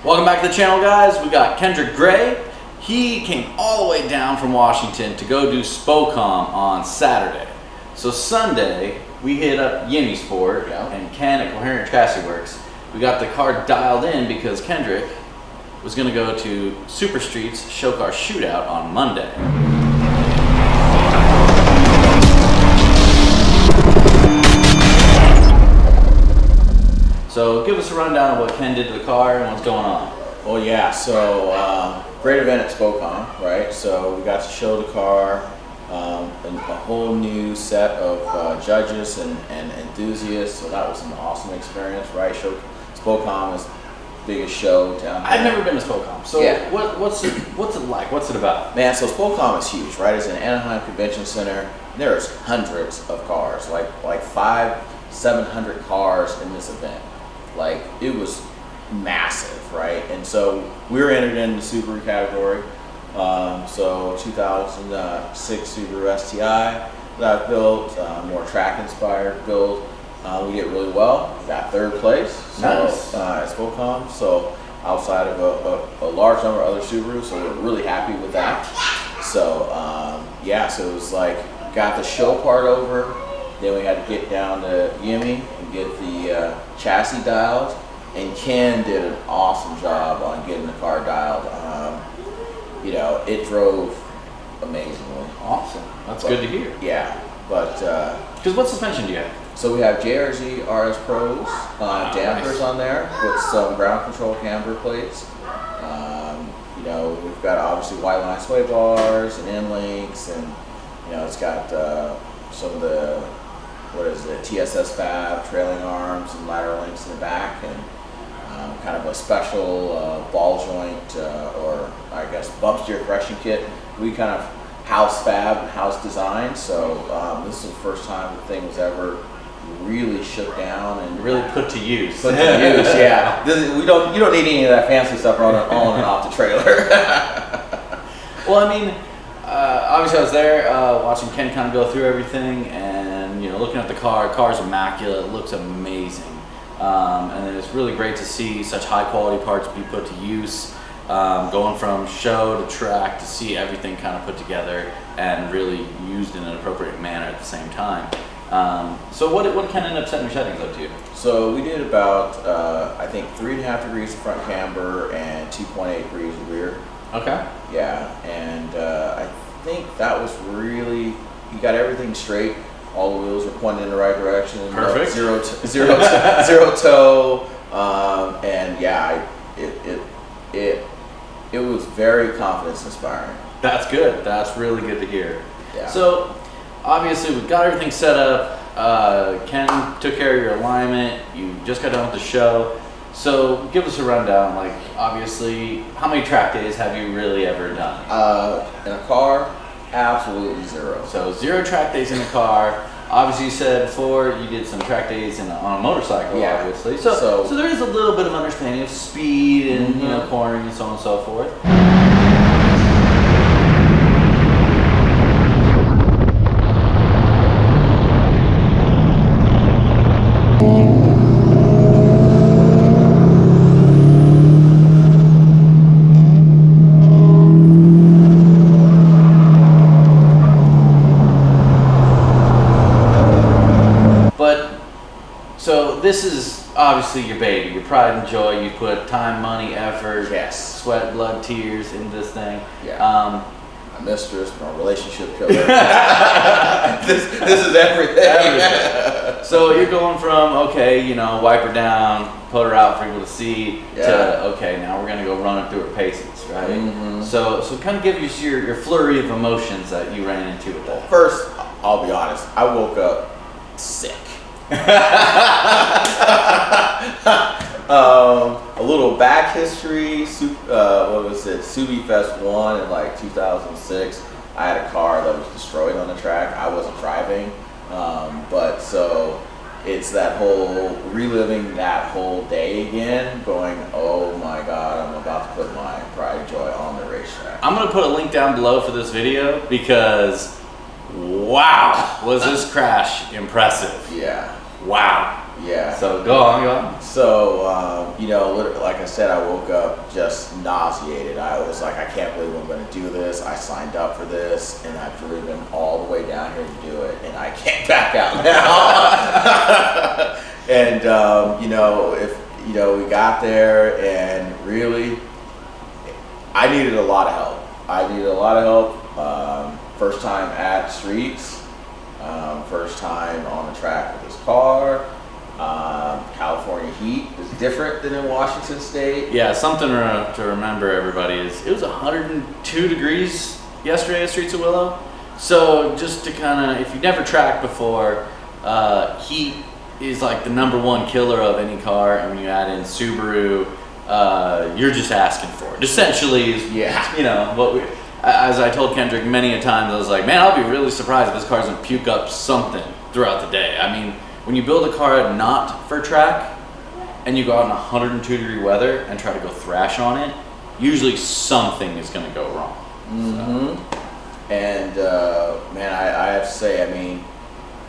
Welcome back to the channel, guys. We got Kendrick Gray. He came all the way down from Washington to go do Spocom on Saturday. So Sunday, we hit up Yimi Sport and Ken at Koherent Chassis Works. We got the car dialed in because Kendrick was going to go to Super Streets Show Car Shootout on Monday. So give us a rundown of what Ken did to the car and what's going on. Well, yeah, so great event at Spocom, right? So we got to show the car, a whole new set of judges and enthusiasts. So that was an awesome experience, right? Spocom is the biggest show down here. I've never been to Spocom, so yeah. What's it like? What's it about? Man, so Spocom is huge, right? It's an Anaheim Convention Center. There's hundreds of cars, like 500-700 cars in this event. Like, it was massive, right? And so we were entered in the Subaru category. So 2006 Subaru STI that I built, more track inspired build. We did really well. Got third place. Nice. At Spocom. So outside of a large number of other Subarus, so we're really happy with that. So yeah, so it was like got the show part over. Then we had to get down to Yimi and get the chassis dialed. And Ken did an awesome job on getting the car dialed. You know, it drove amazingly. Awesome. That's good to hear. Yeah, but because what suspension do you have? so we have JRZ RS Pros dampers on there with some ground control camber plates. You know, we've got obviously white line sway bars and end links, and you know, it's got some of the TSS fab trailing arms and ladder links in the back, and kind of a special ball joint or I guess bump steer correction kit. We kind of house fab and house design, so this is the first time the thing was ever really shook down and Really put to use. Put to use, yeah. You don't need any of that fancy stuff on and off the trailer. Well, I mean, obviously I was there watching Ken kind of go through everything, and you know, looking at the car. The car's immaculate. It looks amazing. And then it's really great to see such high quality parts be put to use, going from show to track, to see everything kind of put together and really used in an appropriate manner at the same time. So what kind of end up setting your settings up to? So we did about I think 3.5 degrees of front camber and 2.8 degrees of rear. Okay. Yeah, and I think that was really, you got everything straight. All the wheels were pointing in the right direction. Perfect. Zero toe, and yeah, it was very confidence inspiring. That's good. That's really good to hear. Yeah. So obviously we've got everything set up. Ken took care of your alignment. You just got done with the show. So give us a rundown. Like, obviously, how many track days have you really ever done? In a car, absolutely zero. So 0 track days in a car. Obviously, you said before you did some track days on a motorcycle, yeah. obviously. So there is a little bit of understanding of speed and you know, cornering and so on and so forth. So this is obviously your baby, your pride and joy. You put time, money, effort, yes, sweat, blood, tears into this thing. Yeah. My mistress, my relationship killer. this is everything. So you're going from, okay, you know, wipe her down, put her out for people to see, to, okay, now we're going to go run it through her paces, right? Mm-hmm. So kind of give us your flurry of emotions that you ran into with that. First, I'll be honest, I woke up sick. A little back history. What was it? Subi Fest 1 in like 2006. I had a car that was destroyed on the track. I wasn't driving, but so it's that whole reliving that whole day again. Going, oh my God, I'm about to put my pride and joy on the racetrack. I'm gonna put a link down below for this video because, wow, was this crash impressive? Yeah. Wow. Yeah. So go on. So, you know, like I said, I woke up just nauseated. I was like, I can't believe I'm going to do this. I signed up for this, and I've driven all the way down here to do it, and I can't back out now. And, you know, we got there, and really, I needed a lot of help. First time at Streets, first time on the track with this car. California heat is different than in Washington State. Yeah, something to remember, everybody, is it was 102 degrees yesterday at Streets of Willow. So just to kind of, if you've never tracked before, heat is like the #1 killer of any car, and when you add in Subaru, you're just asking for it. Essentially, you know, what as I told Kendrick many a times, I was like, man, I'll be really surprised if this car doesn't puke up something throughout the day. I mean, when you build a car not for track, and you go out in 102 degree weather and try to go thrash on it, usually something is going to go wrong. Mm-hmm. So. And man, I have to say, I mean,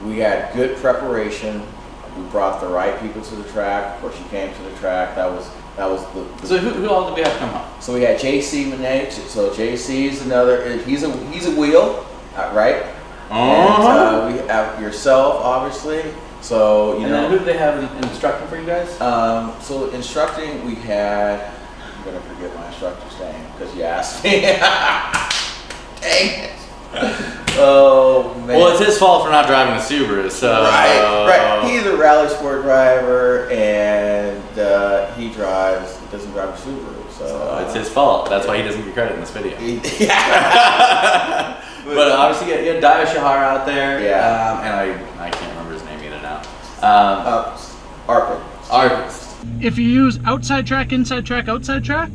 we had good preparation. We brought the right people to the track. Of course, you came to the track. That was the So who all did we have come up? So we had Meynet. So JC is another. He's a wheel, right? And we have yourself, obviously. So you know. Then who did they have instructing for you guys? So instructing, we had. I'm gonna forget my instructor's name because you asked me. Dang it. Oh man. Well, it's his fault for not driving a Subaru. So right. He's a rally sport driver, and he doesn't drive a Subaru. So it's his fault. That's why he doesn't get credit in this video. But obviously, you had Jager out there. Yeah. And I can't remember his name either now. Arpin. If you use outside track, inside track, outside track,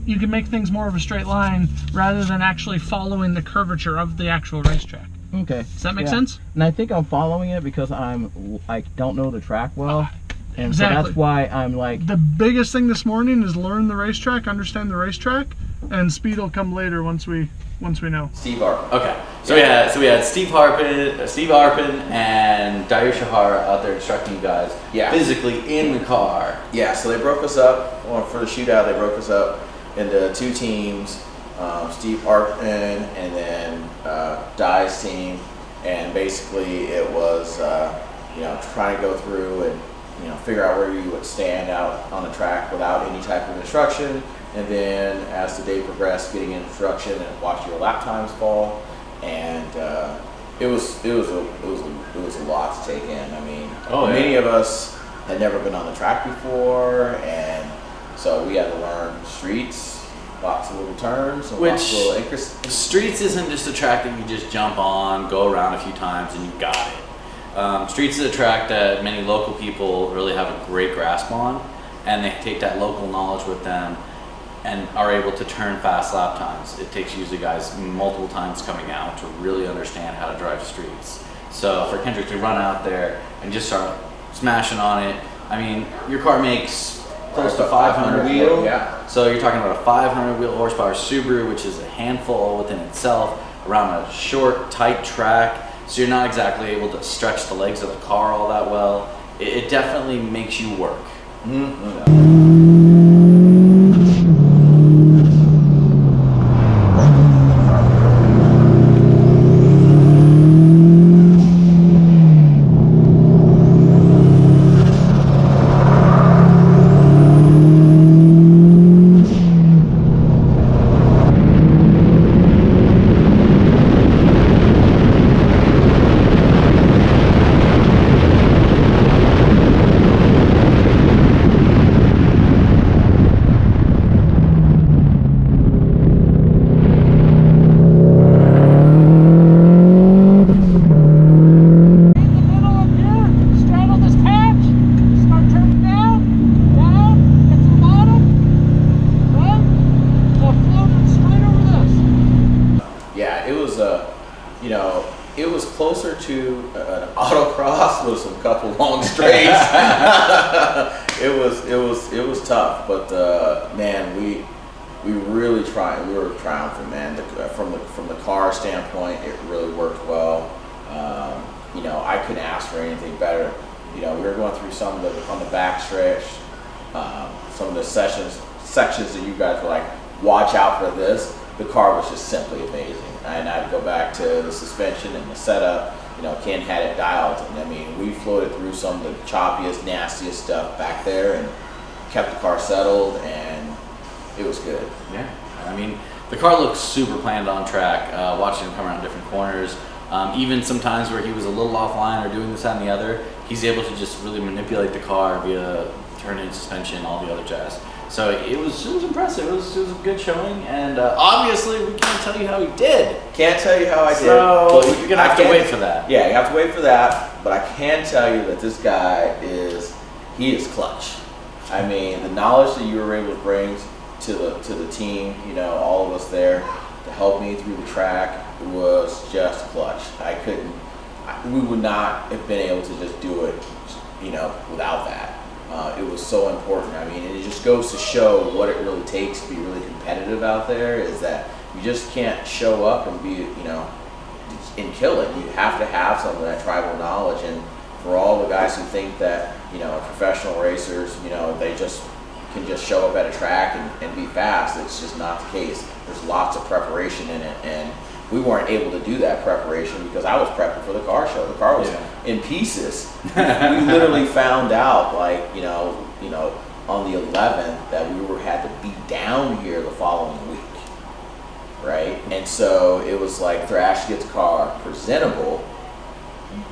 you can make things more of a straight line rather than actually following the curvature of the actual racetrack. Okay. Does that make sense? And I think I'm following it because I don't know the track well. And exactly. So that's why I'm like... The biggest thing this morning is learn the racetrack, understand the racetrack, and speed will come later once we know. Steve Arpin. Okay. So we had Steve Arpin, and Jager out there instructing you guys physically in the car. Yeah, so they broke us up, for the shootout, they broke us up into 2 teams, Steve Arpin and then Dai's team, and basically it was, you know, trying to go through and, you know, figure out where you would stand out on the track without any type of instruction, and then as the day progressed, getting instruction and watch your lap times fall, and it was a lot to take in. I mean, many of us had never been on the track before, and so we had to learn streets, lots of little turns, and lots of little increments. Streets isn't just a track that you just jump on, go around a few times, and you got it. Streets is a track that many local people really have a great grasp on, and they take that local knowledge with them and are able to turn fast lap times. It takes usually guys multiple times coming out to really understand how to drive streets. So for Kendrick to run out there and just start smashing on it, I mean, your car makes close to 500 wheel. Yeah. So you're talking about a 500 wheel horsepower Subaru, which is a handful within itself, around a short, tight track. So you're not exactly able to stretch the legs of the car all that well. It definitely makes you work. Mm-hmm. It was closer to an autocross with some couple long straights. It was tough, but man, we really tried. We were triumphant, man. From the car standpoint, it really worked well. I couldn't ask for anything better. You know, we were going through some of the on the back stretch, some of the sections that you guys were like, watch out for this. The car was just simply amazing. And I'd go back to the suspension and the setup. You know, Ken had it dialed, and I mean, we floated through some of the choppiest, nastiest stuff back there, and kept the car settled, and it was good. Yeah, I mean, the car looks super planned on track. Watching him come around different corners, even sometimes where he was a little offline or doing this that, and the other, he's able to just really manipulate the car via turn-in suspension, all the other jazz. So it was impressive. It was a good showing, and obviously we can't tell you how he did. Can't tell you how I did. So you're gonna have to wait for that. Yeah, you have to wait for that. But I can tell you that this guy is clutch. I mean, the knowledge that you were able to bring to the team, you know, all of us there to help me through the track was just clutch. We would not have been able to just do it, you know, without that. It was so important. I mean, and it just goes to show what it really takes to be really competitive out there, is that you just can't show up and be, you know, and kill it. You have to have some of that tribal knowledge. And for all the guys who think that, you know, professional racers, you know, they just can just show up at a track and be fast, it's just not the case. There's lots of preparation in it, and we weren't able to do that preparation because I was prepping for the car show. The car was in pieces. We literally found out, like, you know, on the 11th that we had to be down here the following week, right? And so it was like Thrash gets car presentable,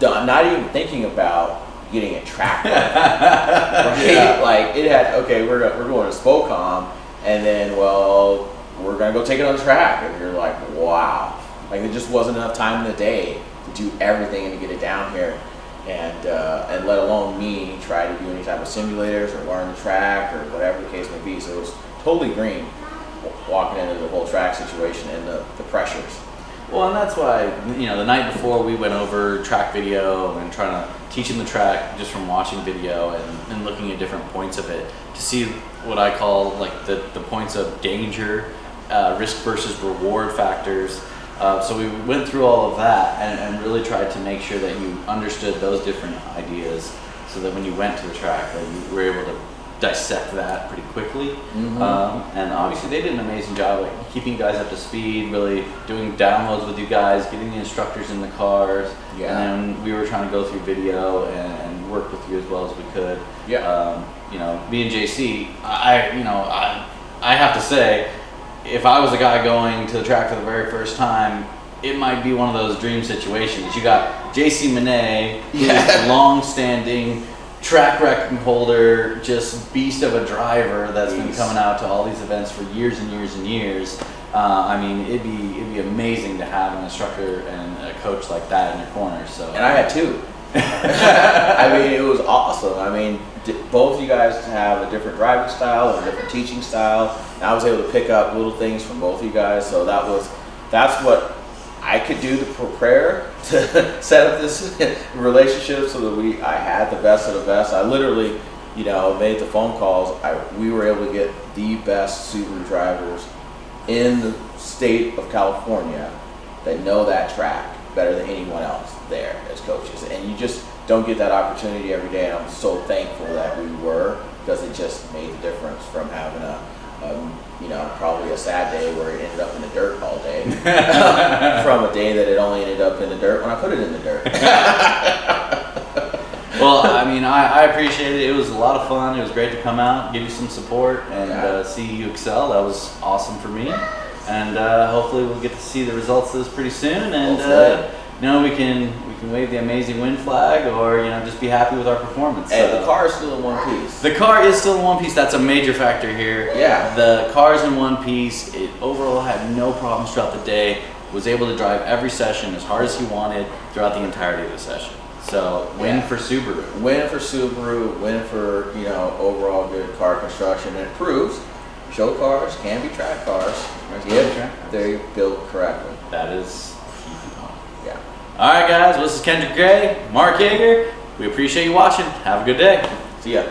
not even thinking about getting a track right? Yeah. Like it had, okay, we're going to Spocom, and then, well, we're gonna go take it on the track, and you're like, wow. Like, there just wasn't enough time in the day to do everything and to get it down here, and let alone me try to do any type of simulators or learn the track or whatever the case may be. So it was totally green walking into the whole track situation and the pressures. Well, and that's why, you know, the night before we went over track video and trying to teach him the track just from watching video and looking at different points of it to see what I call like the points of danger, risk versus reward factors. So we went through all of that and really tried to make sure that you understood those different ideas, so that when you went to the track, that you were able to dissect that pretty quickly. Mm-hmm. And obviously they did an amazing job at keeping you guys up to speed, really doing downloads with you guys, getting the instructors in the cars. Yeah. And then we were trying to go through video and work with you as well as we could. Yeah. You know, me and JC, I have to say, if I was a guy going to the track for the very first time, it might be one of those dream situations. You got JC Meynet, who's a long-standing track record holder, just beast of a driver that's been coming out to all these events for years and years and years. I mean, it'd be amazing to have an instructor and a coach like that in your corner. So. And I had two. I mean, it was awesome. I mean, both of you guys have a different driving style and a different teaching style. And I was able to pick up little things from both of you guys. So that's what I could do to prepare to set up this relationship so that I had the best of the best. I literally, you know, made the phone calls. We were able to get the best Subaru drivers in the state of California that know that track better than anyone else there as coaches. And you just don't get that opportunity every day. And I'm so thankful that we were, because it just made the difference from having you know, probably a sad day where it ended up in the dirt all day from a day that it only ended up in the dirt when I put it in the dirt. Well, I mean, I appreciate it. It was a lot of fun. It was great to come out, give you some support, and see you excel. That was awesome for me. And hopefully we'll get to see the results of this pretty soon. And you know, we can wave the amazing win flag, or, you know, just be happy with our performance. And the car is still in one piece. The car is still in one piece. That's a major factor here. Yeah. The car's in one piece. It overall had no problems throughout the day. Was able to drive every session as hard as he wanted throughout the entirety of the session. So win for Subaru. Win for Subaru. Win for, you know, overall good car construction. And it proves show cars can be track cars if they're built correctly. That is a key component. Yeah. All right, guys. Well, this is Kendrick Gray, Mark Jager. We appreciate you watching. Have a good day. See ya.